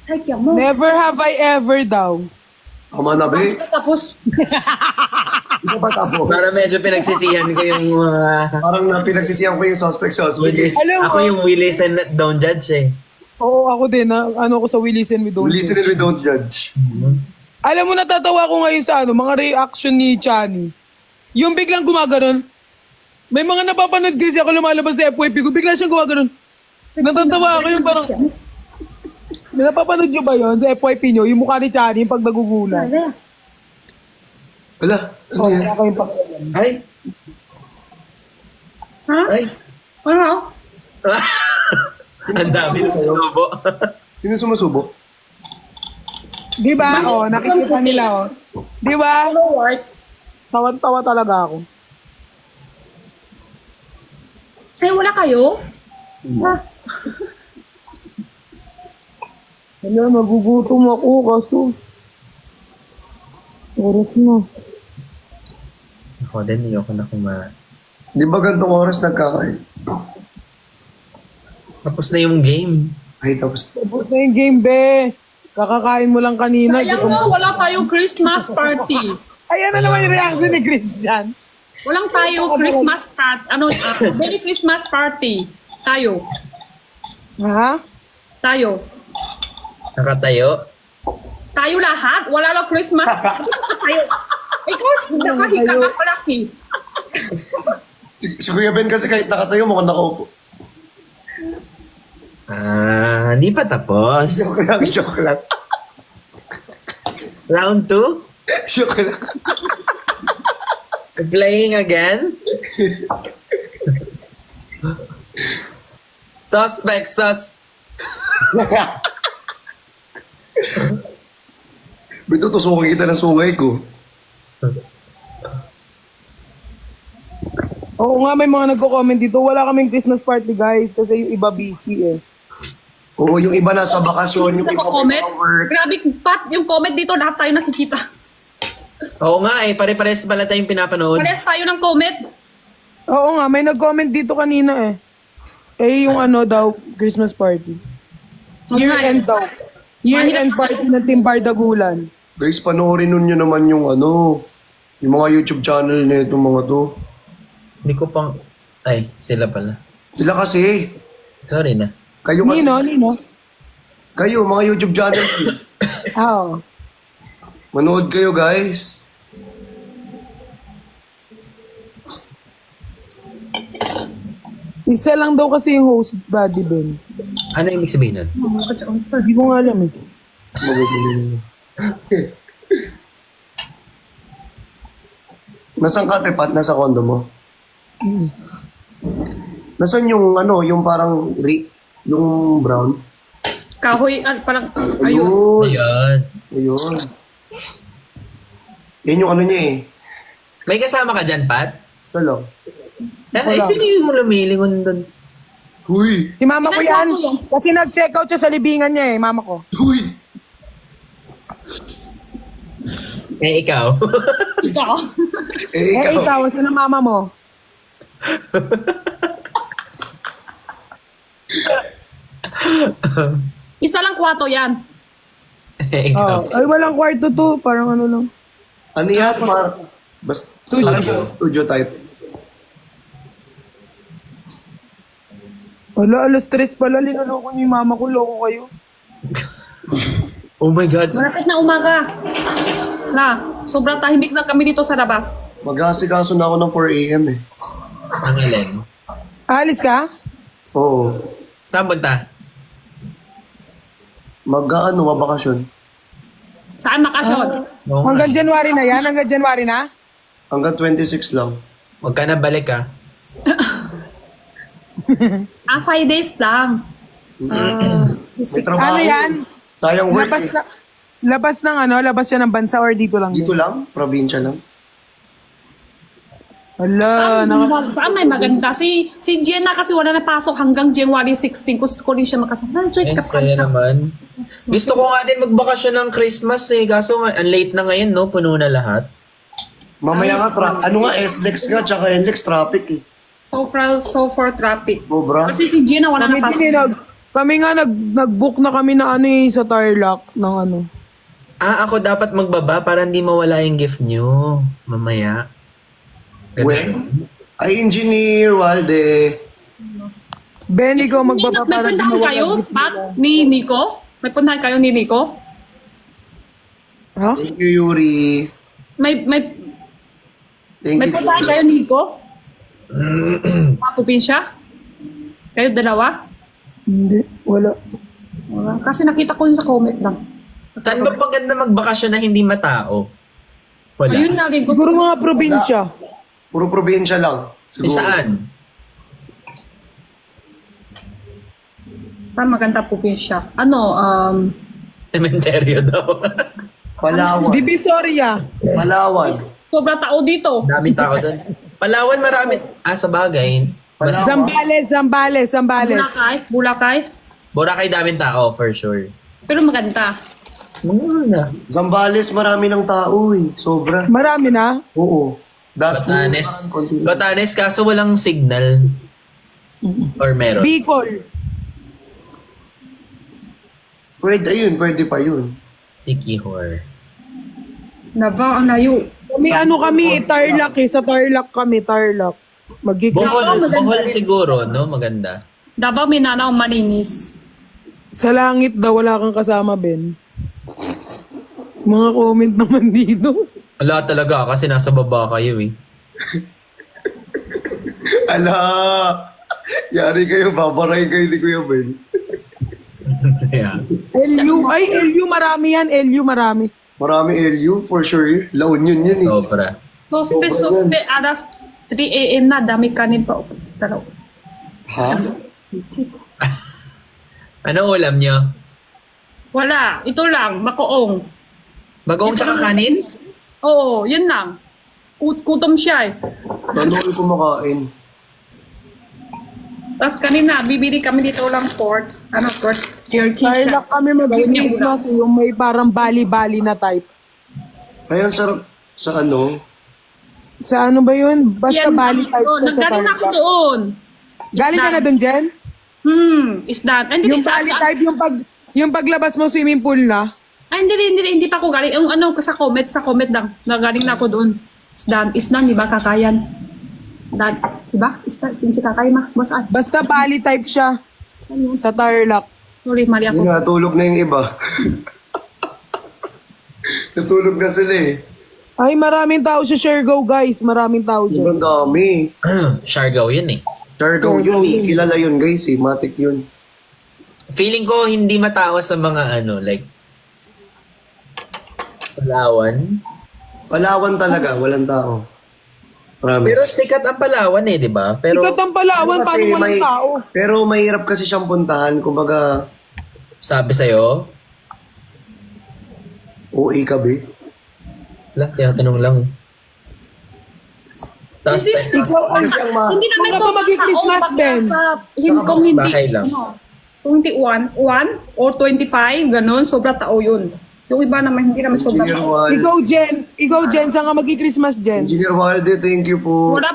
Ay, mo. Never have I ever daw. Tama na, be. Tapos, Di ka ba tapos? Para medyo pinagsisihan ko yung Parang pinagsisiyan ko yung suspect. Willis. Alam mo- Ako yung Willis and don't judge eh. Oo, ako din. Ano ako sa We Listen, We Don't Listen and we don't judge. Alam mo, natatawa ko ngayon sa mga reaction ni Chani. Yung biglang gumaganon. May mga napapanood kasi ako lumalabas sa FYP ko, bigla siyang gumaganon. Natatawa ako yung parang... Napapanood nyo ba yun sa FYP nyo? Yung mukha ni Chani, yung pag nagugulat. Ala, ano yan? Kaya kayong pakialam. Ay! ha? Ay! Ano? Ang dami ng subo. Sino sumusubo? Di ba? Oh, nakikita nila, oh. Di ba? Ano, what? Tawan-tawa talaga ako. Ay, wala kayo? Ha? Wala, nagugutom ako kaso. Oras na. Ako din, ayoko na kumain. Di ba gantong oras nagkakain? Tapos na yung game. Ay, tapos. Tapos na yung game, be. Kakakain mo lang kanina. Sayang mo, wala tayong Christmas party. Ayan na naman yung reaction ni Christian. Walang tayo Christmas party. Merry Christmas party. Tayo. Ha? Tayo. Nakatayo. Tayo lahat. Wala lang Christmas. Tayo. Ikaw, nakahika ka palaki. Si Kuya Ben kasi kahit nakatayo, mukhang nakaupo. Hindi pa tapos. Joke lang, joke lang. Round 2? Joke lang. Playing again? Suspect, Bito, tusukin kita ng sungay ko. Oo nga, may mga nagko-comment dito. Wala kaming Christmas party, guys. Kasi yung iba busy, eh. Oo, yung iba nasa bakasyon, yung iba comment. may work. Grabe, Pat, yung comment dito, lahat tayo nakikita. Oo nga eh, pare-pares pala tayong pinapanood. Parehas tayo ng comment. Oo nga, may nag-comment dito kanina, eh. Eh, yung ano daw, Christmas party. Year-end daw. Year-end party ng Team Bardagulan. Guys, panoorin nun nyo naman yung ano, yung mga YouTube channel na itong mga to. Hindi ko pang... Ay, sila pala. Sila kasi, Sorry na. kayo kasi, Nino? kayo, mga YouTube channel. Oo. Manood kayo, guys. Isa lang daw kasi yung host, Daddy Ben. Ano yung ibig sabihin nun? Hindi ko nga alam, eh. Magugulo. Nasaan ka, Tepat? Nasa condo mo? Nasaan yung ano, yung parang yung brown? Kahoy, parang, ayun. Ayun. Ayan. Ayun. Yan yung ano niya eh. May kasama ka dyan, Pat? Ito lang. Ay, sino yung lumilingon doon? Huy! Si mama ko yan. Ginagawa ko yan. Kasi nag-check out siya sa libingan niya, eh, mama ko. Huy! Eh, ikaw. Ikaw. Eh, Eh, ikaw. ikaw, sino mama mo? Isa lang kwarto yan. Eh, ikaw. Oh. Ay, walang kwarto to. Parang ano lang. Ano yan? Basta studio type. Wala, alas 3 pala. Linuloko niyo yung mama ko. Loko kayo. Oh my God. Malapit na umaga. Na, sobrang tahimik na kami dito sa labas. Mag-aasikaso na ako ng 4 a.m. eh. Ang alin. Alis ka? Oo. Saan punta? Mag-ano, mabakasyon. Saan makasyon? Oo nga. Hanggang January na yan? Hanggang January na? Hanggang 26 lang. Huwag ka na balik ah. 5 days lang. May trabaho. Ano yan? Sayang work Labas, eh. na, labas ng ano? Labas siya ng bansa or dito lang? Dito din? lang? Probinsya lang? Hala, Saan may maganda? Si Jenna kasi wala na pasok hanggang January 16. Gusto ko rin siya makasama. Ay, saya naman. Gusto ko nga din magbakasyon ng Christmas eh. Kaso nga, ang late na ngayon, no? Puno na lahat. Mamaya nga, ano nga, SLEX nga, tsaka NLEX traffic eh. So for traffic. Sobra. Kasi si Jenna wala na pasok. Kami nga nag-book na kami na ano eh, sa Tarlac ng ano. Ako dapat magbaba para hindi mawala yung gift nyo. Mamaya. Ganun. Well, ay engineer, Walde. Ben, ikaw May magbaba para di puntahan mawala kayo, gift Pat? nila. Ni Nico? May puntahan kayo ni Nico? Ha? Thank you, Yuri. May Thank may you, puntahan Yuri. kayo ni Nico? Mga probinsya? Kayo dalawa? Hindi, wala. Wala. Kasi nakita ko yun sa comment lang. Saan ba maganda magbakasyon na hindi matao? Wala. Ayun na rin ko. Siguro mga probinsya. Puro probinsya lang. Siguro. Saan? Saan maganda probinsya? Ano, Cementerio daw. Palawan. Divisoria. Palawan. sobra tao dito. Daming tao doon. Palawan marami. Sa bagay. Palawan. Zambales. Bulakay. Boracay daming tao, for sure. Pero maganda. Mga Zambales, marami ng tao eh. Sobra. Marami na. Oo. Batanes. Batanes, kaso walang signal. Or meron. Bicol. Pwede pa yun. Sikihor. Naba, ang layo. May ano kami, Tarlac eh. Sa Tarlac kami, Tarlac. Bohol, maganda Bohol rin. siguro, no? Maganda. Davao Mindanao, Malinis. Sa langit daw, wala kang kasama, Ben. Mga comment naman dito. Wala talaga kasi nasa baba kayo eh. Ala! Yari kayo, babarayin kayo ni Kuya Ben. yeah. LU marami yan. LU marami. Marami LU, for sure. La Union yun eh. Sobra. Sospe, alas 3 a.m. na, dami kanin pa. Taraw. Ha? Ano ulam nyo? Wala, ito lang, makoong. Bagoong tsaka kanin? Oo, yun lang. Kutom siya eh. Tanong kumakain. Tapos kanina, bibili kami dito lang pork. Pork? Jerky siya. Tarlac kami mag-Christmas eh. Yung may parang bali-bali na type. Kaya ang sarap sa ano. Sa ano ba yun? Basta Yan, bali type doon. siya sa Naggaling ako Tarlac. doon. Galing ka na doon, Jen? Is that? Hindi, Yung bali type, yung paglabas mo swimming pool na? hindi pa ako galing. Yung sa comment lang. Nagaling na ako doon. Is done, di ba? Kakayan. Dan, di ba? Is done, since kakay ma. Basaan. Basta bali type siya sa Tarlac. Sorry, mali Yun ako. nga, tulog na yung iba. Natulog na sila eh. Ay, maraming tao sa Siargao, guys. Maraming tao dyan. Sobrang dami. Siargao yun eh. Siargao yun eh. Kilala yun guys eh. Matik yun. Feeling ko hindi matao sa mga like Palawan. Palawan talaga, walang tao. Promise. Pero sikat ang Palawan eh, di ba? Pero Ikat ang Palawan, paano walang tao? Pero mahirap kasi siyang puntahan. Kumbaga, sabi sa'yo, OA ka be. tinatanong lang. Tapos, Hindi, Kasi ang hindi naman Baka sobrang mag-Christmas, tao, Ben. Kung hindi, bahay lang. Kung hindi 1 or 25, ganun, sobra tao yun. Yung iba naman, hindi naman sobra Engineer tao. Walde. Ikaw, Jen, saan ka mag-Christmas, Jen? Engineer Walde, thank you po. Wala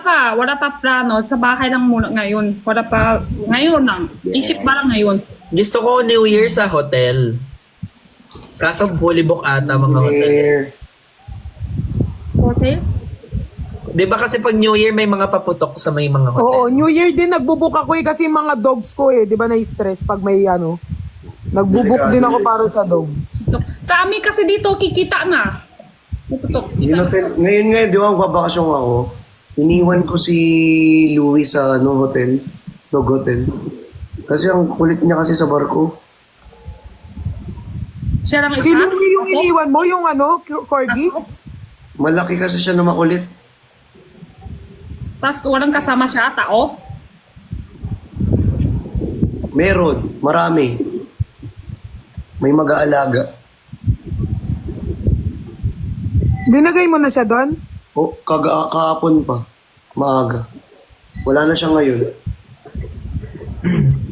pa plano. Sa bahay lang muna ngayon. Ngayon lang. Isip pa lang ngayon. gusto ko New Year sa hotel. Kaso fully book ata mga hotel. Engineer. Hotel? Di ba kasi pag New Year may mga paputok sa may mga hotel? Oo, New Year din nagbubook ako eh kasi mga dogs ko eh, 'di ba na-stress pag may Nagbubook din ako para sa dogs. Sa amin kasi dito, kikita na. Puputok. Yung hotel, ngayon, di ba magbabakasyon ako, iniwan ko si Louie sa hotel, dog hotel. Kasi ang kulit niya kasi sa barko. Siya lang isa. Sino yung iniwan mo? Yung corgi? Malaki kasi siya na makulit. Tapos walang kasama siya, tao. Meron, marami. May mag-aalaga. Binagay mo na siya doon? O, kahapon pa. Maaga. Wala na siya ngayon.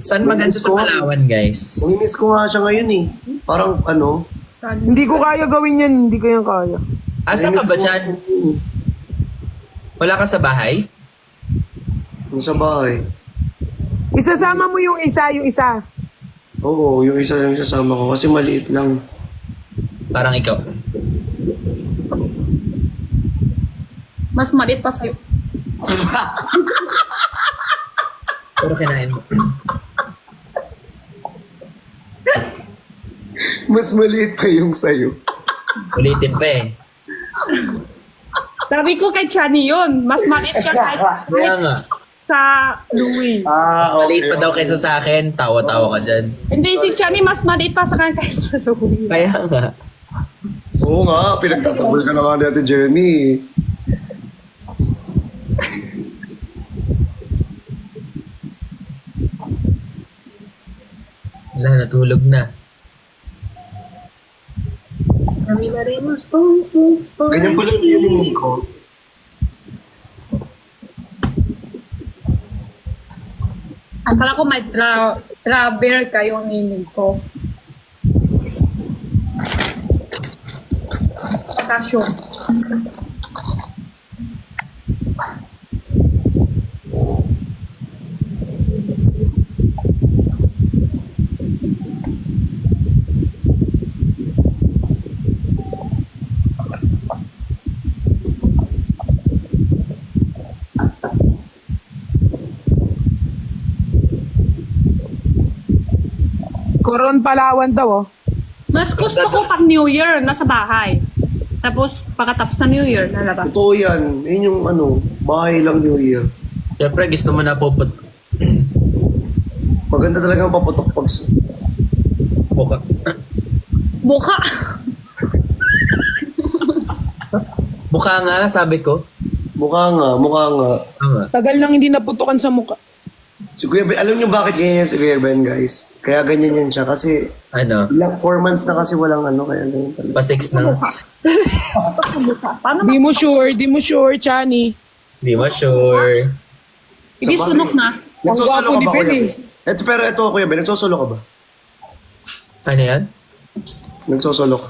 Saan maganda sa Palawan, guys? Nangimiss ko nga siya ngayon eh. Parang Hindi ko kaya gawin yan, hindi ko yan kaya. Asa ka ba dyan? Wala ka sa bahay? Sa bahay. Isasama mo yung isa. Oo, yung isa lang sasama ko kasi maliit lang. Parang ikaw. Mas maliit pa sa'yo. Pero kinain mo. Mas maliit pa yung sayo. Ulitin pa eh. Sabi ko kay Chani yun. Mas maliit ka Kaya nga. sa Louie. Maliit pa daw kaysa sa akin. Tawa-tawa ka dyan. Hindi, si Chani mas maliit pa sa kanya kaysa Louie. Kaya nga. Oo nga, pinagtatabol ka na nga ni Ate Jenny. Wala, natulog na. Kami na rin mas phone. Ganyan pala yung Nico. Akala ko may travel kayo ninin ko. Bakasyon. Coron Palawan daw, oh. Mas gusto ko pag New Year, nasa bahay. Tapos, pagkatapos na New Year, lalabas. Totoo yan. Yun yung bahay lang New Year. Siyempre, gusto mo na Maganda talaga ang paputok pag... buka. Buka! Mukha nga, sabi ko. Mukha nga. Tama. Tagal nang hindi naputukan sa mukha. Si Kuya Ben, alam niyo bakit ganyan si Kuya Ben, guys? Kaya ganyan yan siya kasi Ano? ilang 4 months na kasi walang kaya ganyan talaga. Pa-6 na. Buka. Paano Di mo sure, Chani. Di mo sure. Hindi Sa bagay- sunok na. Nagsosolo Ang ka ba, gwapo ni Kuya Ben, Ben? Pero ito, Kuya Ben, nagsosolo ka ba? Ano yan? Nagsosolo ka.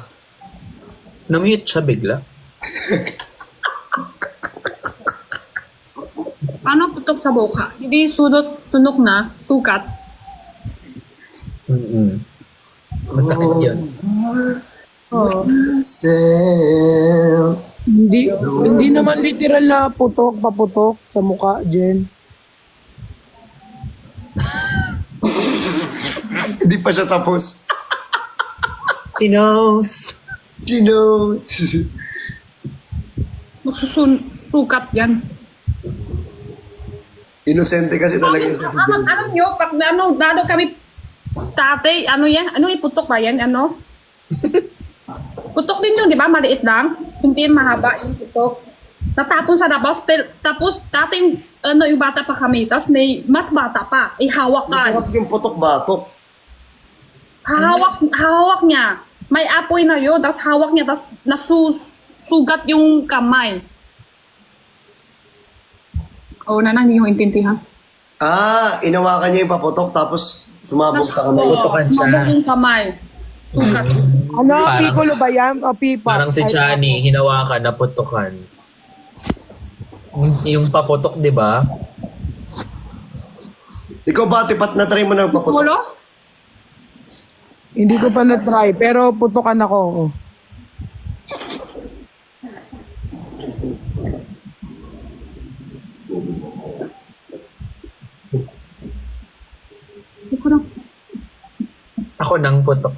Na-mute siya bigla. Paano putok sa buka? Hindi sunok na, sukat. Masakit yun. Oo. Myself. Hindi naman literal na paputok sa mukha, Jen. Hindi pa siya tapos. He knows. She knows. Sukat yan. Inosente kasi talaga yun sa Alam nyo, pag dado kami tatay, ano yan? Ano iputok ba yan? Ano? Putok din yun, di ba? Maliit lang. Hindi mahaba yung putok. Natapon sa labas, tapos dati yung bata pa kami, tapos may mas bata pa, ihawak ka. Masarap yung putok-batok. Hawak niya. May apoy na yun, tapos hawak niya, tapos nasusugat yung kamay. Oo na, hindi yung intindihan. Inawakan niya yung paputok tapos sumabog sa kamay. Putukan siya. Sumabog yung kamay. Sugat. Ano, Parang- Piccolo ba yan? O Pipa? Parang si Chani, hinawakan, naputukan. Yung paputok, di ba? Ikaw ba, tipat na try mo ng paputok? Ulo? Hindi ko pa na-try, pero putukan ako. Oh. Ako nang putok.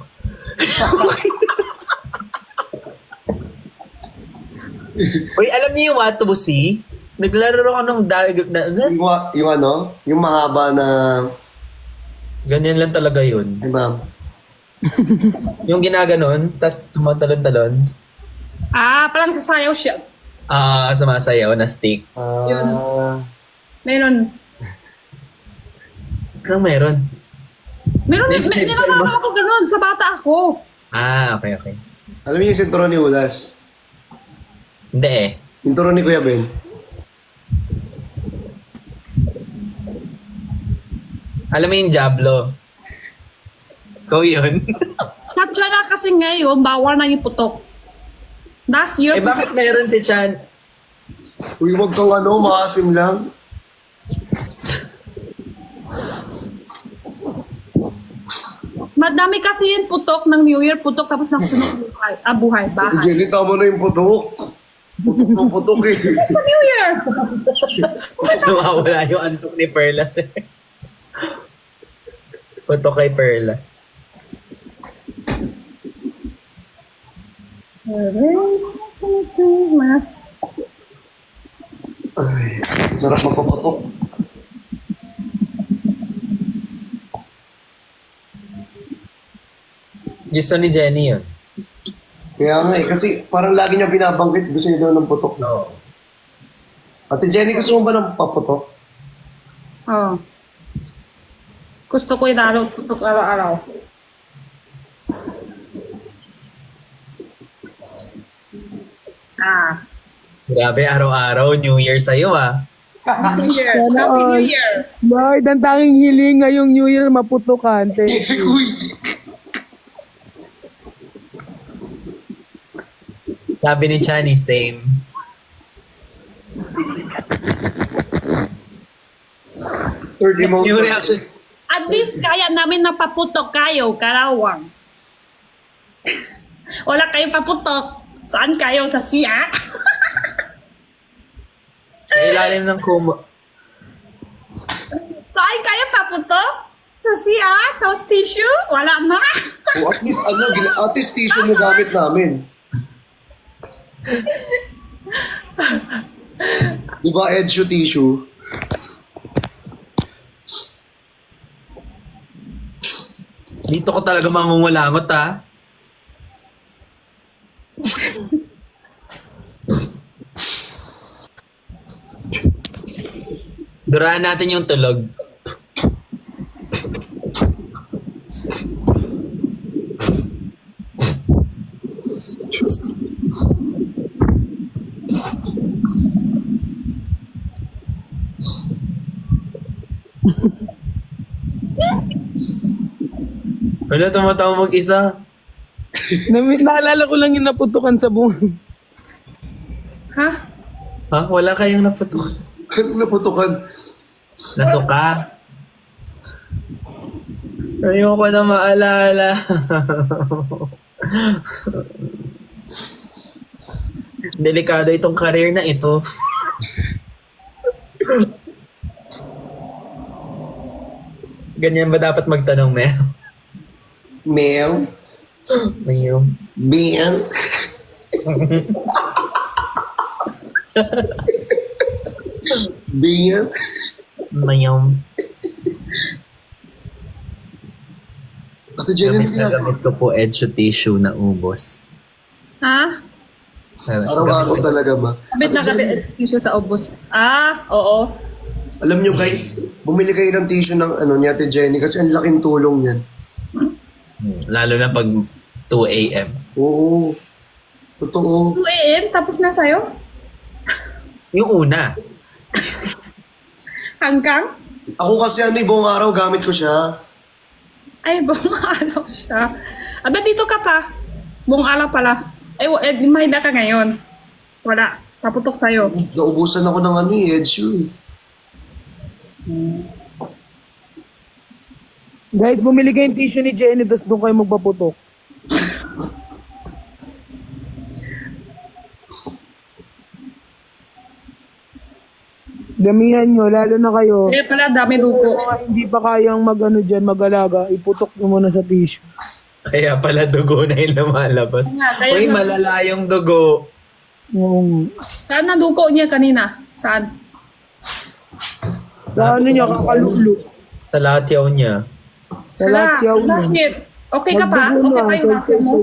Uy, alam niyo yung Watusi? Naglaro ako nung Yung mahaba na... ganyan lang talaga yun. Ay, ma'am. Yung ginaganon, tas tumatalon-talon. Parang sasayaw siya. Sumasayaw na stick. Meron. Anong meron? Meron May style ba? ako ganun. Sa bata ako. Okay. Alam niyo yung sinturon ni Ulas? Hindi eh. Sinturon ni Kuya Ben? Alam mo yung Diablo? Ikaw yun? Tatya na kasi ngayon, bawal na yung putok. Last year, Eh bakit meron si Chan? Uy, wag kang maasim lang. Madami kasi yung putok ng New Year, putok tapos nakasunod buhay. Buhay, Ate bahay. Jenny, tama na yung putok. Putok ng putok eh. Sa New Year! Nawawala yung antok ni Perlas eh. Puto kay Perlas. Ay, sarap magpaputok. Gusto ni Jenny yun. Kaya nga eh, kasi parang lagi niya binabanggit, gusto niya daw ng putok. No. Ate Jenny, gusto mo ba ng paputok? Oh. Gusto ko yung lalo putok araw-araw. Ah. Grabe, araw-araw, New Year sa'yo ah. New Year. Happy New Year. Lord, ang tanging hiling ngayong New Year, maputukan. Thank you. Uy! Sabi ni Chani, same. Third emotion. Yung reaction. At least kaya namin napaputok kayo, Karawang. Wala kayong paputok. Saan kayo? Sa siya? Sa ilalim ng kumo. Saan kayo paputok? Sa siya? Tapos tissue? Wala na. O at least at least tissue mo gamit namin. Diba, Edshu tissue? Dito ko talaga mangungulangot ah. Duraan natin yung tulog. Wala, tumatawa mag-isa. Naalala ko lang yung naputukan sa buhay. Ha? Ha? Wala kayong naputukan. Anong naputukan? Nasuka. Ayoko na maalala. Delikado itong career na ito. Ganyan ba dapat magtanong, Mel? Mel? Mayroon. Ben? Ben? Mayroon. Ate Jenny, ano Gamit na ginagawa? gamit ko po Edshu tissue na ubos. Ha? Araw-araw talaga ba? Kabit na Ate Jenny, kabit tissue sa ubos. Ah, oo. alam nyo guys, bumili kayo ng tissue ng ni Ate Jenny kasi ang laking tulong yan. Lalo na pag 2 a.m. Oo. Totoo. 2 a.m. tapos na sa'yo? Yung una. Hanggang? Ako kasi buong araw gamit ko siya. Ay, buong araw siya. Aba, dito ka pa. Buong araw pala. Ay, mahida ka ngayon. Wala. Paputok sa'yo. Naubusan ako ng Edshu eh. Guys, bumili kayo yung tissue ni Jenny, tapos doon kayo magpaputok. Damihan nyo, lalo na kayo. Eh, pala, dami dugo. Mga hindi pa kayang mag-alaga, iputok nyo muna sa tissue. Kaya pala dugo na yung lumalabas. Kaya Uy, nga. malala yung dugo. Oo. Saan na dugo niya kanina? Saan? Sa ano niya, kakalulo. Sa lahat yaw niya. Sa lahat yaw niya. Bakit? Okay ka pa? Magdugo Okay na, pa yung vacuum mo?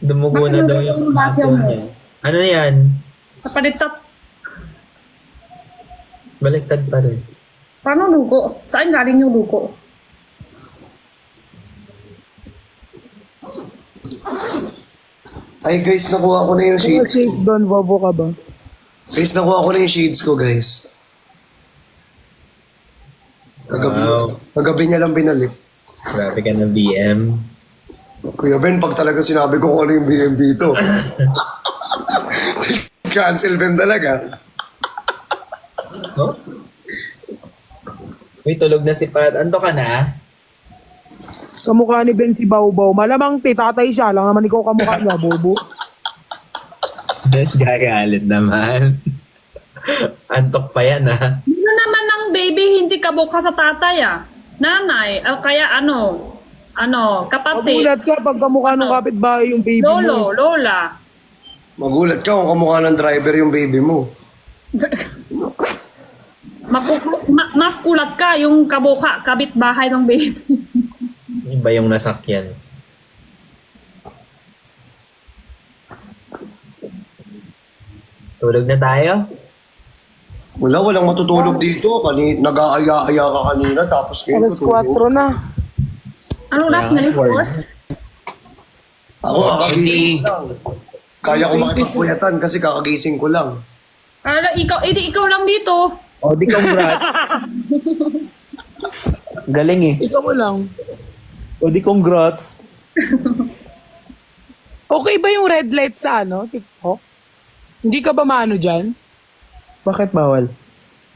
Dumugo Bakit na daw nadugo yung yung vacuum vacuum mo? niya. Ano na yan? Kapalitot. Baliktad pa rin. Paano dugo? Saan galing yung dugo? Ay guys, nakuha ko na yung Ano shades. safe doon, bobo ka ba? Guys, nakuha ko na yung shades ko guys. Kagabi, Wow. kagabi niya lang binalik. Grabe ka ng BM. Kuya Ben, pag talaga sinabi ko kung ano yung BM dito. Cancel Ben talaga. Huh? Uy, tulog na si Pat. Ando ka na? Kamukha ni Ben si Bawbaw. Malamang tatay siya lang naman ikaw kamukha niya, bobo. Gagalit naman. Antok pa yan, ha? Ano naman ng baby, hindi kabukha sa tatay ah. Nanay, kaya kapatid, Magulat ka pag kamukha ng kapitbahay yung baby lolo, mo. lola. Magulat ka kung kamukha ng driver yung baby mo. Mas kulat ka yung kabit bahay ng baby. Iba yung nasakyan. Tulog na tayo? Walang matutulog dito. Nag-aaya-aya ka kanina, tapos ngayon Alas 4 na. Anong oras na yun, boss? Ako, kakagising ko lang. Kaya ko makipagpuyatan kasi kakagising ko lang. Ikaw lang dito. O, di congrats. Galing eh. Ikaw mo lang. O, di congrats. Okay ba yung red light sa TikTok? Hindi ka ba maano dyan? Bakit bawal?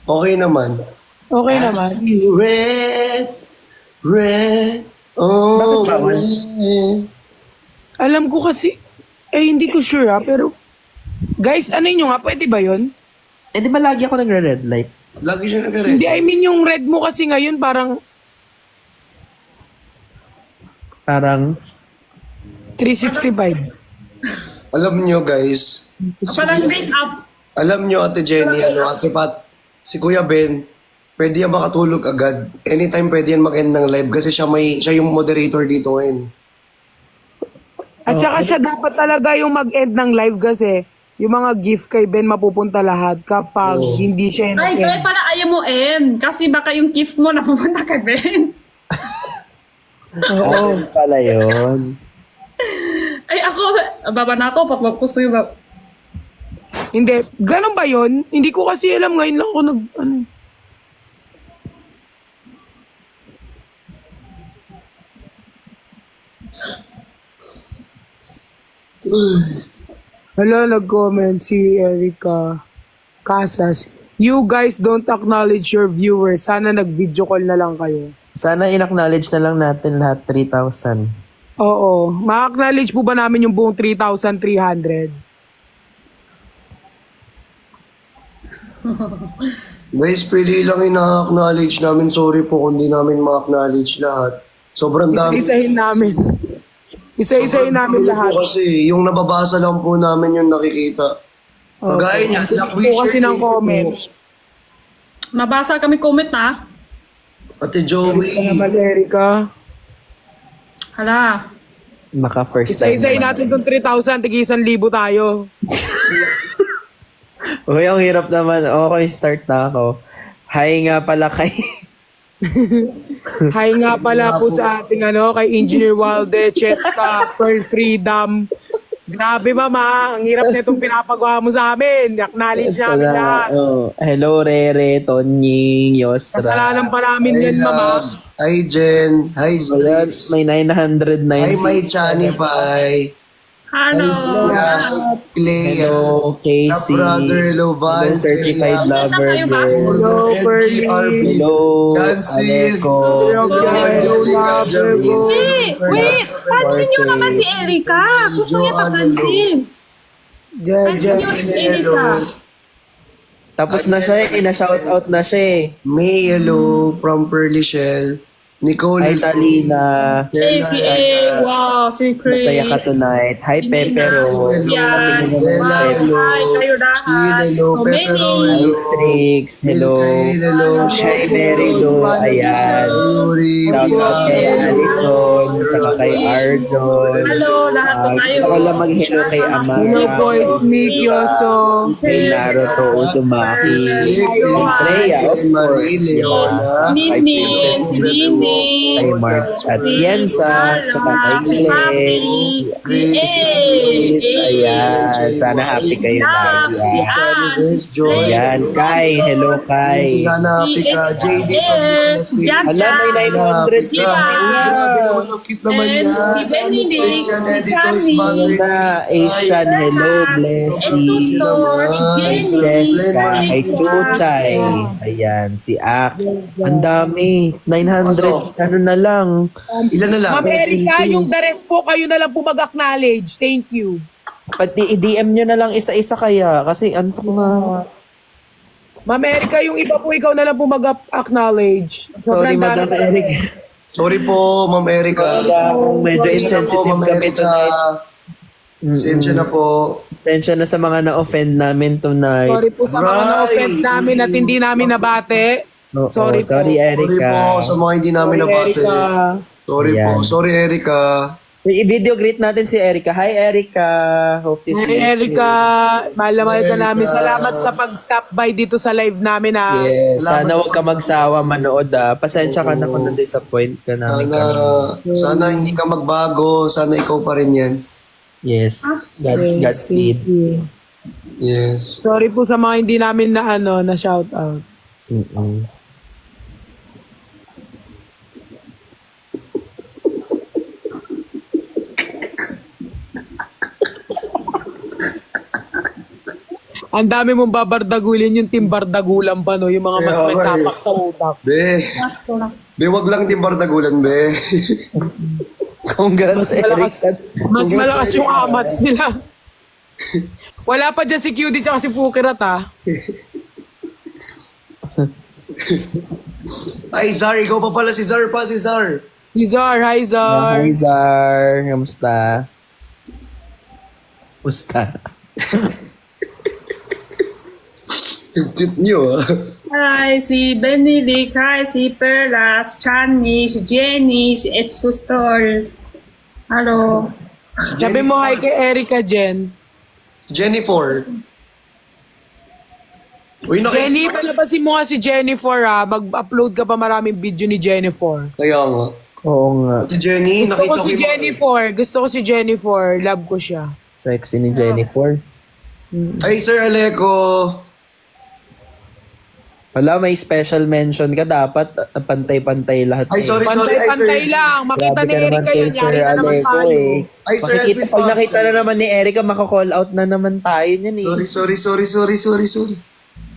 Okay naman. Okay naman. Red, oh, Bakit bawal? red. Alam ko kasi, hindi ko sure pero guys, ano yun nga, pwede ba yun? Eh, di ba lagi ako nagre-red light? Lagi siya nag-red. Hindi, I mean yung red mo kasi ngayon parang Parang, 365. Alam nyo guys, Parang grade up. alam nyo Ate Jenny, Ate Pat, si Kuya Ben, pwede yan makatulog agad. Anytime pwede yan mag-end ng live kasi siya yung moderator dito ngayon. At saka siya dapat talaga yung mag-end ng live kasi yung mga gift kay Ben mapupunta lahat kapag hindi siya yung Ay, kaya para ayaw mo end. Kasi baka yung gift mo napupunta kay Ben. Oo. pala yun. Ay, ako, baba na ako. Papapos ko yung Hindi, ganun ba yun? Hindi ko kasi alam, ngayon lang ako Hala, nag-comment si Erica Casas. You guys don't acknowledge your viewers. Sana nag-video call na lang kayo. Sana in-acknowledge na lang natin lahat 3,000. Oo. Ma-acknowledge po ba namin yung buong 3,300? Guys, pwede lang ina-acknowledge namin. Sorry po kung di namin ma-acknowledge lahat. Sobrang dami. Isa-isahin namin. Isa-isahin namin Sobrang lahat. po kasi, yung nababasa lang po namin yung nakikita. Kagaya niya, Po kasi ng comment. Mabasa kami comment na. Ate Joey. Kaya naman, Erica. Hala. Maka first time. Isa-isahin natin itong 3,000, tigi 1,000 tayo. Uy, ang hirap naman. Okay, start na ako. Hi nga pala kay... Hi nga pala po sa ating kay Engineer Walde, Cheska, Pearl Freedom. Grabe mama, ang hirap na itong pinapagawa mo sa amin. Acknowledge namin lahat. Hello, Rere, Tonying, Yosra. Kasalanan pa namin yan mama. Hi Jen. Hi Ayan, Strix. may 990. Hi my Chani Pai. Hello. Hi Clea. Hello, Casey. Brother, hello Val. Hello, certified lover kayo ba? girl. Hello, Pearly. Hello, Jansin. Aleko. Hello, Gabego. Hey, wait. Pansin nyo naman si Erica. Gusto niya papansin. Pansin nyo si Erica. Tapos na siya na-shoutout na siya May, hello from Pearly Shell. Nicole, Hi, Talina. Hey, si A. Wow, si Chris. Masaya ka tonight. Hi, Pepero. Yan. Bella, hello. Hi, kayo Sheila, lahat. hello. So Pepero, many. Hi, Strix. Hello. Kyle, hello. Hi, Mary Jo. Ayan. Yuri, Shoutout kay Alison. Tsaka kay Arjon. Hello, lahat po tayo. Gusto ko lang mag-hello kay Amara. Hello po, it's me, Kyoso. Kay Naruto Uzumaki. Freya, of course. Marie, Diba? Leona. Kay Nini, Princess si Nini. Nini. Kay March at Yensa. Tsaka kay Si Happy. Glenn. Si Chris, ayan. Sana happy kayo Love, si lagi. Ann. Joy. Ayan, Kai. Hello, Kai. Si Hanapi ka. JD Yes, yes, Alam, may 900 Diba? Grabe naman, ang cute naman And yan. si Benedict, Christian si Editors, Charlie. Battery. Na, Asian, hello, And Blessy. Sustor, si Kay Jenny. Jessica, kay si Chuchay. Ayan, si Ak. Ang dami. 900 ano na lang. Ilan na lang? Ma'am Erica, yung the rest po, kayo na lang po mag-acknowledge. Thank you. Pati i-DM nyo na lang isa-isa kaya. Kasi antok na. Ma'am Erica, yung iba po, ikaw na lang po mag-acknowledge. Sorry, Madam Eric. Sorry po, Ma'am Erica. Medyo insensitive Ma'am kami Erica. tonight. Sensya na po. Tensya na sa mga na-offend namin tonight. Sorry po sa mga na-offend namin at hindi namin nabate. Oo, Sorry po. sorry, Sorry Erica. po sa mga hindi namin nabate. Erica. Sorry po. Ayan. Sorry, Erica. I-video greet natin si Erica. Hi, Erica. Hope to see Hey, Erica, mahal na mahal ka Erica. namin. Salamat sa pag-stop by dito sa live namin, ha. Yes, sana wag ka magsawa manood Pasensya ka na kung na-disappoint ka namin. Sana hindi ka magbago. Sana ikaw pa rin yan. Yes. Godspeed. Yes. Sorry po sa mga hindi namin na shout out. Mm-mm. Ang dami mong babardagulin yung team bardagulan pa, no? Yung mga mas Kaya may nga eh. sapak sa utak. Be. Be, wag lang din bardagulan, be. Congrats, Erica. Mas malakas yung amats nila. Wala pa dyan si QD tsaka si Fukirat, ha? Ay, Zar, ikaw pa pala si Zar pa, si Zar. Si Zar, hi Zar. Hi, Zar. Kamusta? Kamusta? Yung cute nyo, ah. Hi, si Benedict, hi, si Perlas, Chani, si Jenny, si Etsu Store. Hello. Sabi mo hi kay Erica, Jen. Jennifer. Uy, Jenny, palabasin mo nga si Jennifer, ha? Mag-upload ka pa maraming video ni Jennifer. Kaya nga. Oo nga. Ate Jenny, Gusto nakita ko si yung- Jennifer. Gusto ko si Jennifer. Love ko siya. Sexy ni Jennifer. Ay, Sir Aleco. Wala, may special mention ka. Dapat pantay-pantay lahat. Ay, sorry, sorry. Ay, Pantay-pantay sir. lang. Makita Grabe ni ka naman Erica kay yan. Sir Yari na naman Aleco tayo. eh. Ay, Sir Makikita, Edwin pag Pops. nakita na naman ni Erica, maka-call out na naman tayo niyan eh. Sorry.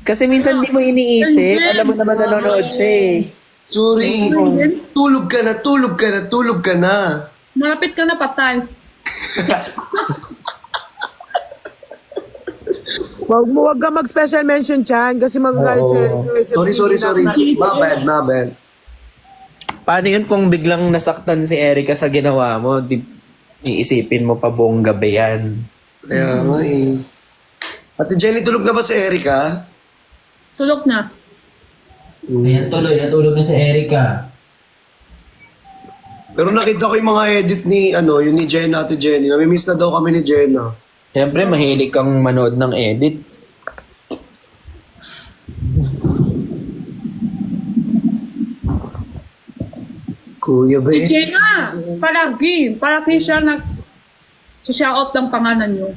Kasi minsan di mo iniisip. Alam mo naman nanonood siya eh. Sorry. Tulog ka na. Malapit ka na patay. Wag ka mag-special mention, Chan. Kasi magagalit si Erica. Sorry. My bad. Paano yun kung biglang nasaktan si Erica sa ginawa mo? Iisipin mo pa buong gabi yan. Kaya nga eh. Ate Jenny, tulog na ba si Erica? Tulog na. Ayan tuloy, natulog na si Erica. Pero nakita ko yung mga edit ni, yun ni Jenna, Ate Jenny. Namimiss na daw kami ni Jenna. Siyempre, mahilig kang manood ng edit. Kuya ba Si eh? Jenna, palagi siya shoutout ng pangalan niyo.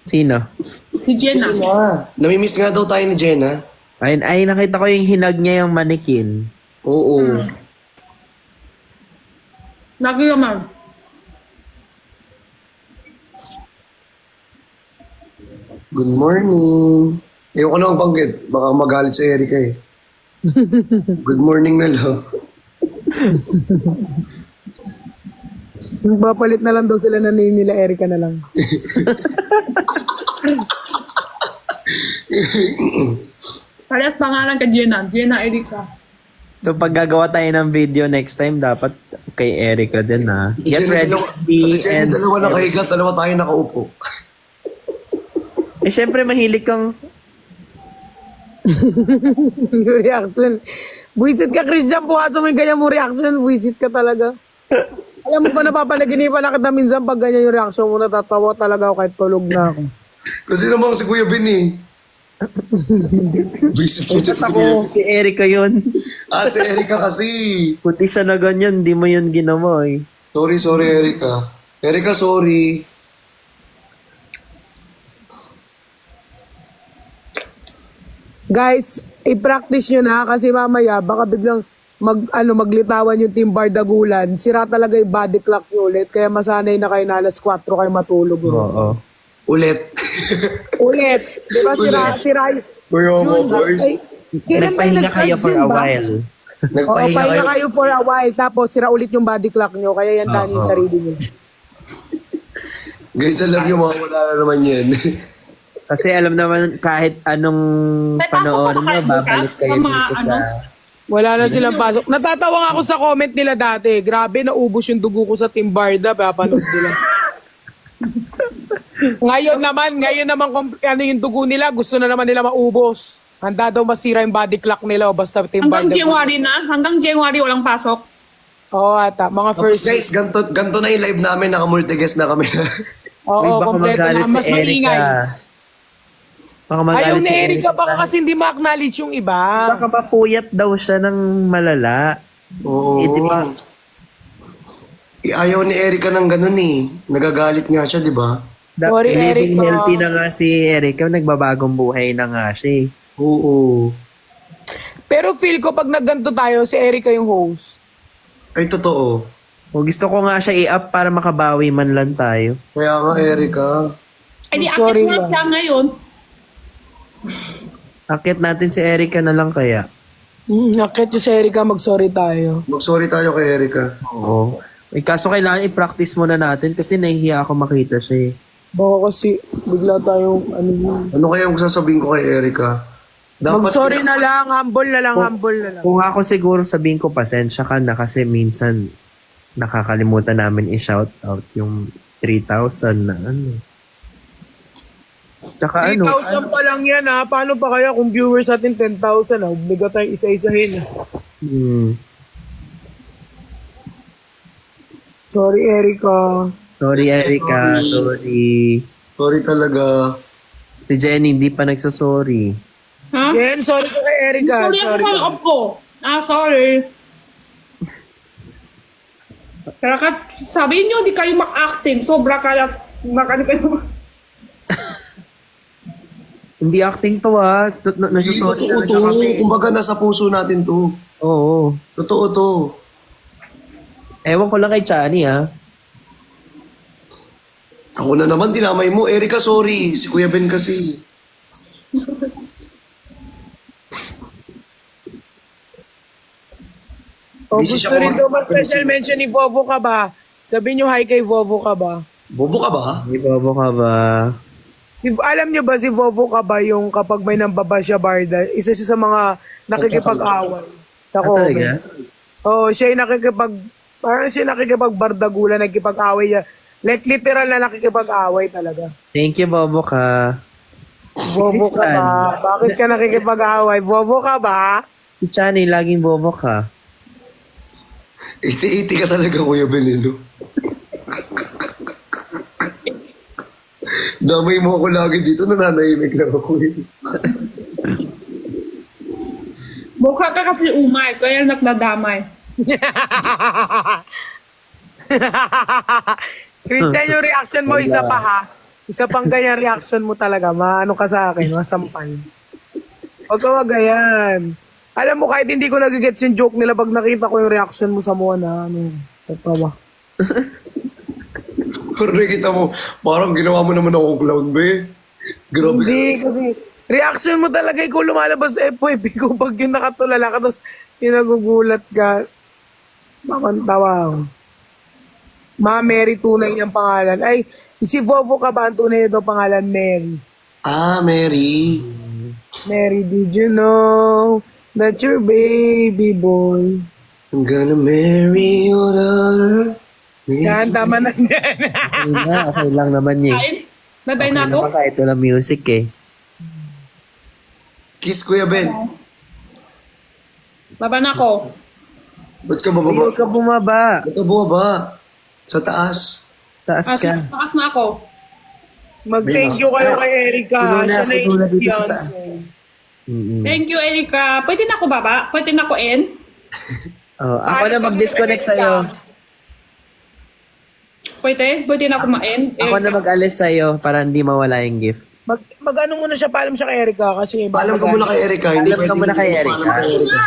Sino? Si Jenna. Namimiss nga daw tayo ni Jenna. Ay, nakita ko yung hinag niya yung manikin. Oo. Lagi naman. Good morning. Ayoko na magbanggit. Baka magalit si Erica eh. Good morning na lang. Papalit na lang daw sila na name nila. Erica na lang. Parehas pangalan ka Jenna. Jenna Erica. So, pag gagawa tayo ng video next time, dapat kay Erica din ha. Get ready. Ate Jenny, dalawa na kahiga. Dalawa tayo nakaupo. Eh, syempre, mahilig kang... Yung reaction. Buisit ka, Christian. Puhato mo yung ganyan mo reaction. Buisit ka talaga. Alam mo pa, napapanaginipan na kita minsan pag ganyan yung reaction mo. Natatawa talaga ako kahit tulog na ako. Kasi naman si Kuya Ben eh. Visit si Kuya Ako, si Erica yun. Si Erica kasi. Puti siya na ganyan, di mo yun ginawa eh. Sorry, Erica. Erica, sorry. Guys, i-practice nyo na kasi mamaya baka biglang maglitawan yung team bardagulan. Sira talaga yung body clock nyo ulit. Kaya masanay na kayo na alas 4 kayo matulog. Oo. Ulit. Ulit. Di ba sira Kuya mo, June, boys. ay, kailan tayo Nagpahinga nag-start, kayo for June a ba? while. Oo, Nagpahinga pahinga kayo. kayo for a while, tapos sira ulit yung body clock nyo, kaya yan yung Oo. sarili nyo. Guys, alam nyo, mawawala na naman yan. Kasi alam naman kahit anong May pasok panoorin pa ba mo, kayo babalik bukas? kayo Sa mga dito sa... Wala na silang pasok. Natatawa nga ako sa comment nila dati. Grabe, naubos yung dugo ko sa Team Barda. Papanood nila. ngayon naman kung ano yung dugo nila, gusto na naman nila maubos. Handa daw masira yung body clock nila o basta Team Hanggang Barda. January na. Hanggang January walang pasok. Oo, ata. Mga Tapos first. guys, ganto na yung live namin, naka-multi-guest na kami. Uy, Oo, baka kompleto magalit na. Mas si Erica. maingay. Baka magalit Ayaw ni si Erica baka kasi hindi ma-acknowledge yung iba. Baka mapuyat daw siya ng malala. Oo. Eh, di ba? Ayaw ni Erica ng ganun eh. Nagagalit nga siya, di ba? Sorry, Living Erica. healthy na nga si Erica. Nagbabagong buhay na nga siya eh. Oo. Pero feel ko pag nagganto tayo, si Erica yung host. Ay, totoo. O, gusto ko nga siya i-up para makabawi man lang tayo. Kaya nga, Erica. Eh di Sorry akit na lang. siya ngayon. Akit natin si Erica na lang kaya. Nakit yung si Erica, mag-sorry tayo. Mag-sorry tayo kay Erica. Oo. Eh, kaso kailangan i-practice muna natin kasi nahihiya ako makita siya eh. Baka kasi bigla tayong ano yun. Ano kaya ang sasabihin ko kay Erica? Mag-sorry na lang, humble na lang, humble na lang. Kung ako siguro sabihin ko pasensya ka na kasi minsan nakakalimutan namin i-shout out yung 3,000 na ano. Tsaka 3,000 pa lang yan ha. Paano pa kaya kung viewers natin 10,000 ha? Bigat tayo isa-isahin ha. Sorry, Erica. Sorry Erica, sorry. Sorry talaga. Si Jenny hindi pa nagsasorry. Ha? Jen, sorry ko kay Erica. Sorry ako Sorry. sa loob ko. Sorry. Kaya sabihin nyo, di kayo mag-acting. Sobra kaya, ano kayo. Hindi acting to ah. Nagsasorry Totoo talaga to. kami. Kumbaga nasa puso natin to. Oo. Totoo to. Ewan ko lang kay Chani ah. Ako na naman, dinamay mo. Erica, sorry. Si Kuya Ben kasi. O Busy gusto siya rin daw kumain. mag-special mention ni Vovo ka ba? Sabihin nyo hi kay Vovo ka ba? Bobo ka ba? Hindi bobo ka ba? Alam nyo ba si Vovo ka ba yung kapag may nambaba siya Barda, isa siya sa mga nakikipag-away sa comment. Talaga? Oo, siya yung parang siya nakikipag-bardagulan, nakikipag-away niya. Like literal na nakikipag-away talaga. Thank you, bobo ka. Vovo ka ba? Bakit ka nakikipag-away? Vovo ka ba? Si Chani, laging bobo ka. Iti-iti ka talaga, Kuya Benelo. Damay mo ako lagi dito, nananahimik lang ako. Mukha ka kasi umay, kaya nagdadamay. Christian, yung reaction mo, isa pa ha. Isa pang ganyan reaction mo talaga. Maano ka sa akin, masampal. Huwag ka magayan. Alam mo, kahit hindi ko nagigets yung joke nila pag nakita ko yung reaction mo sa mga na ano. Tatawa. Pero nakita mo, parang ginawa mo naman ako clown, be. Grabe ka. Hindi, kasi reaction mo talaga ikaw lumalabas sa FYP ko pag yung nakatulala ka tapos yung nagugulat ka. Mamantawa ako. Ma Mary tunay niyang pangalan. Ay, si Vovo ka ba ang tunay nito pangalan? Mary. Ah, Mary. Mary, did you know that your baby boy? I'm gonna marry your daughter. Yan, tama na yan. Okay lang naman eh. Kain? Bye-bye Okay na ako. naman kahit walang music eh. Kiss, Kuya Ben. Baba na ako. Ba't ka bababa? Huwag ka bumaba. Ba't ka bumaba? Sa taas. Taas ka. Takas na ako. Mag-thank you kayo kay Erica. Puno na, Siya na puno na yung dito sa fiancé. Thank you, Erica. Pwede na ako baba? Pwede na ako end? Oh, ako na mag-disconnect sa'yo. Pwede? Pwede na ako ma-end? Ako na mag-alis sa'yo para hindi mawala yung gift. Mag-ano muna siya, paalam siya kay Erica kasi Paalam ka muna kay Erica. Hindi Paalam ka pwede muna kay hindi Erica. paalam kay Erica.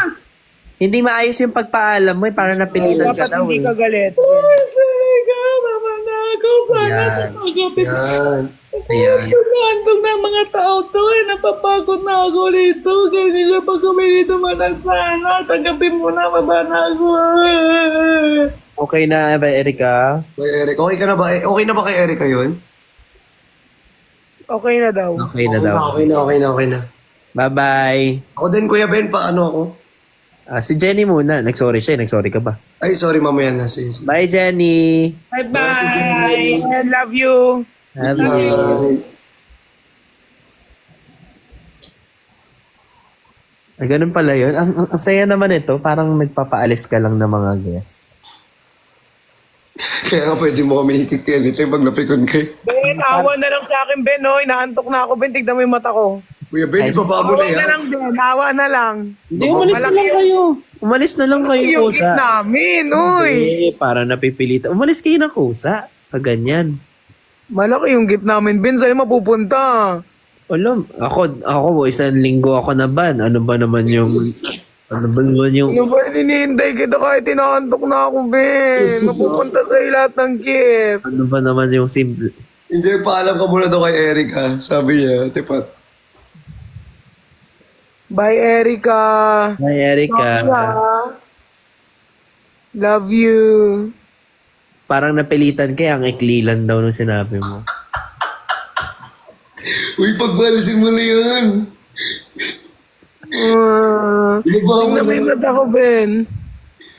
Hindi maayos yung pagpaalam mo eh. Parang napilitan ka dapat daw hindi eh. ka galit. Ay, Erica, baba na ako. Sana Yan. tatagapin. Yan. Ayan. Naantog na ang mga tao to eh. Napapagod na ako dito. Ganyan na pag kami dito managsana. Tanggapin mo na, baba na ako. Okay na ba, Erika? Kay Eric, okay ka na ba? Okay na ba kay Erica yun? Okay na daw. Okay na daw. Okay na. Bye-bye. Ako din, Kuya Ben, paano ako? Si Jenny muna. Nag-sorry siya. Nag-sorry ka ba? Ay, sorry, mamaya na. Sige. Bye, Jenny. Bye-bye. I love you. Love you. Ay, ganun pala yun. Ang saya naman ito. Parang nagpapaalis ka lang ng mga guests. Kaya nga pwede mo kami ikikin. Ito yung paglapikon kay. Ben, awa na lang sa akin, Ben. Oh. Inaantok na ako, Ben. Tignan mo yung mata ko. Kuya Ben, ibaba mo Awa na na yan. lang, Ben. Awa na lang. Hindi, umalis na lang kayo. Umalis na lang kayo, Yung gift kusa. namin, uy. Hindi, para napipilitan. Umalis kayo ng kusa. Pag ganyan. Malaki yung gift namin, Ben. Sa'yo mapupunta. Alam, ako, isang linggo ako na ban. Ano ba naman yung... Ano ba naman yung... Ano ba hinihintay kita kahit tinaantok na ako, Ben? Mapupunta sa'yo lahat ng gift. Ano ba naman yung simple... Hindi, paalam ka muna daw kay Erica. Sabi niya, tipat. Bye, Erica. Hi, Erika. Love you. Parang napilitan kaya ang iklilan daw nung sinabi mo. Uy, pagbalisin mo na yan. Ibaba mo Tingnan mo na. yung mata ko, Ben.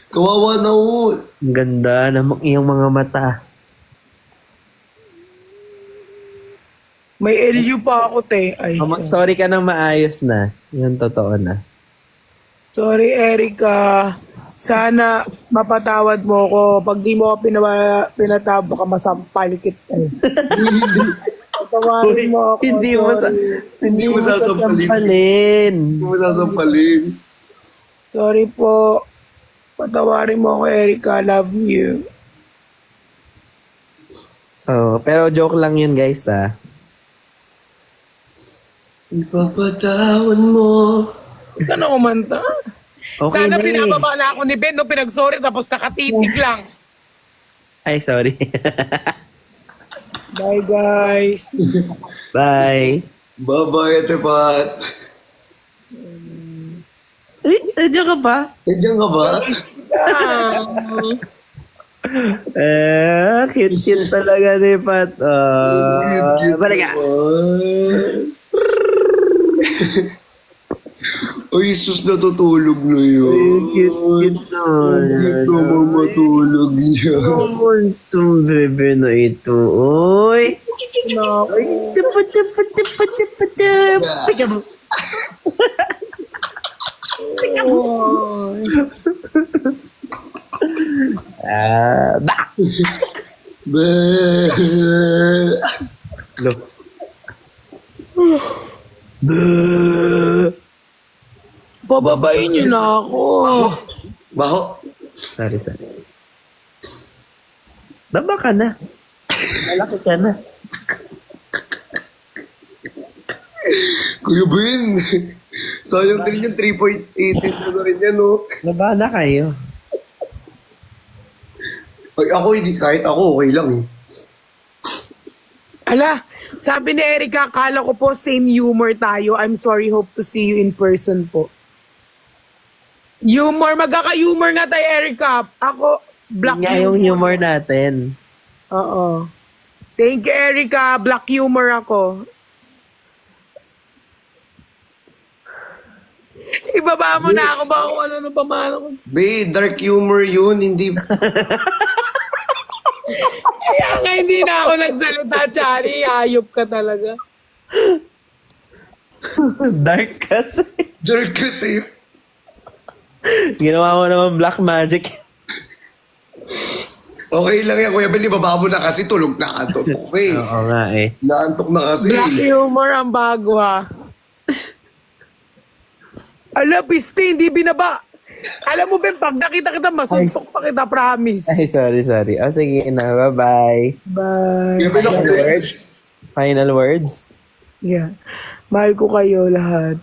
Kawawa na ako. Ang ganda ng iyong mga mata. May LU pa ako, te. Ay, Sorry ka nang maayos na. Yun, totoo na. sorry, Erica. Sana mapatawad mo ko. Pag di mo ako pinatawad ka, masampal kita. Patawarin mo ako. Hindi mo sorry. Hindi mo sasampalin. sasampalin. Hindi mo sasampalin. Sorry po. Patawarin mo ako, Erica. Love you. Oh, pero joke lang yun, guys, ah. Ipapatawan mo. Ito na kumanta. Okay Sana na eh. pinababa na ako ni Ben no pinag-sorry tapos nakatitig lang. Ay, sorry. Bye, guys. Bye. Bye-bye, Tepat. Uy, nandiyan ka pa? Nandiyan ka ba? Cute talaga ni Pat. Cute Balik ka. naman. Ay, sus, natutulog na yun. Cute naman. Ang cute naman matulog niya. Itong bebe na ito. Uy. No. Teka mo. Bah! Be. Look. Duh! Pababain niyo na ako. Baho. Sorry. Baba ka na. Malaki ka na. Kuya Ben. Sayang din yung 3.18 na rin yan, no? Baba na kayo. Ay, ako hindi. Kahit ako, okay lang eh. Ala, sabi ni Erica, akala ko po same humor tayo. I'm sorry, hope to see you in person po. Humor, magkaka-humor nga tayo, Erica. Ako, black Yun nga yung humor natin. Oo. Thank you, Erica. Black humor ako. Ibaba mo na ako ba kung ano na pamana ko. Be, dark humor yun. Hindi. Kaya nga hindi na ako nagsalita, Chari. Hayop ka talaga. Dark kasi. Dark kasi. Ginawa mo naman black magic. Okay lang yan, Kuya Ben. Ibaba mo na kasi tulog na antok. Okay. Oo nga eh. Naantok na kasi. Black humor ang bago, ha. Ala, piste, hindi binaba. Alam mo, Ben, pag nakita kita, masuntok pa kita, promise. Ay, sorry. Sige na. Bye-bye. Bye. Kuya Ben, ako Final words? Final words? Yeah. Mahal ko kayo lahat.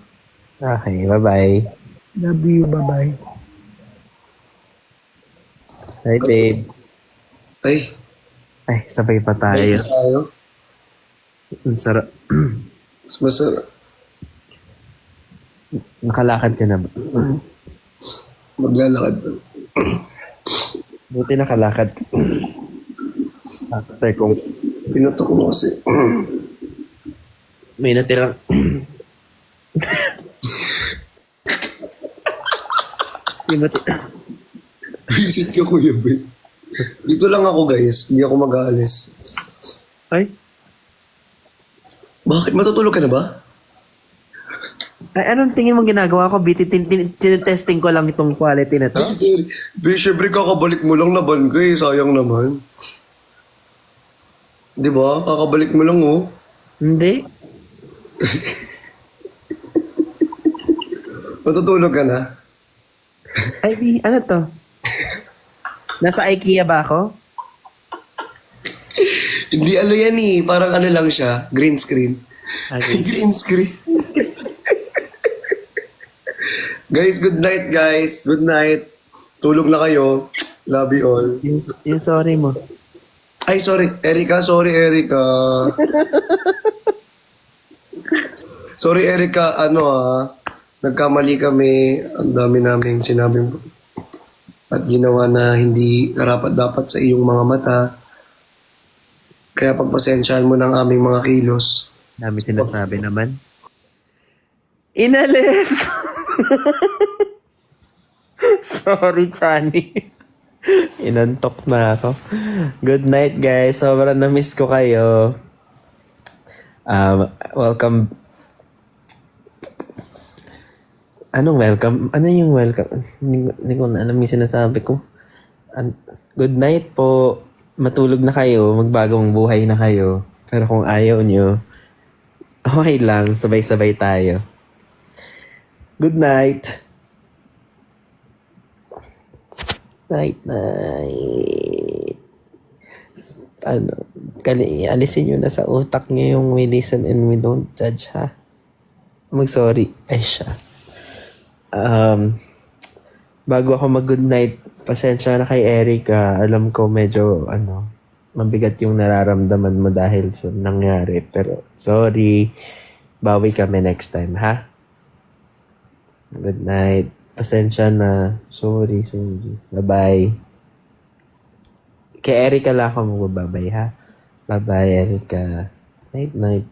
Okay, bye-bye. Love you, bye-bye. Hi, babe. Ay, Ay, sabay pa tayo. tayo. Ang sarap. Mas masarap. Nakalakad ka na ba? Maglalakad. Buti nakalakad ka. After kung Pinutok mo kasi. may natirang... Timothy. Visit ka, Kuya Ben. Dito lang ako, guys. Hindi ako mag-aalis. Ay, Bakit? Matutulog ka na ba? ay, anong tingin mong ginagawa ko? Tinetesting ko lang itong quality na to. Ay, sorry. Be, syempre kakabalik mo lang naban ka eh. Sayang naman. Di ba? Kakabalik mo lang oh. Hindi. Matutulog ka na? Ay, ano to? Nasa IKEA ba ako? Hindi ano yan eh. Parang ano lang siya. Green screen. Okay. Green screen. Guys, good night guys. Good night. Tulog na kayo. Love you all. Yung sorry mo. Ay, sorry. Erika, sorry Erika. Sorry Erika, nagkamali kami. Ang dami namin sinabi mo. At ginawa na hindi karapat-dapat sa iyong mga mata. Kaya pagpasensyahan mo ng aming mga kilos. Dami sinasabi naman. Inalis! Sorry, Chani. Inantok na ako. Good night, guys. Sobrang na-miss ko kayo. Welcome. Anong welcome? Ano yung welcome? Hindi ko na alam yung sinasabi ko. Good night po. Matulog na kayo. Magbagong buhay na kayo. Pero kung ayaw nyo, okay lang. Sabay-sabay tayo. Good night. Night. Alisin nyo na sa utak nyo yung we listen and we don't judge, ha? Mag-sorry. Ay, siya. Bago ako mag-good night, pasensya na kay Erica. Alam ko medyo, mabigat yung nararamdaman mo dahil sa nangyari. Pero, sorry. Bawi kami next time, ha? Good night. Pasensya na. Sorry. Bye-bye. Kay Erica lang ako magbabay, ha? Bye-bye, Erica. Night-night.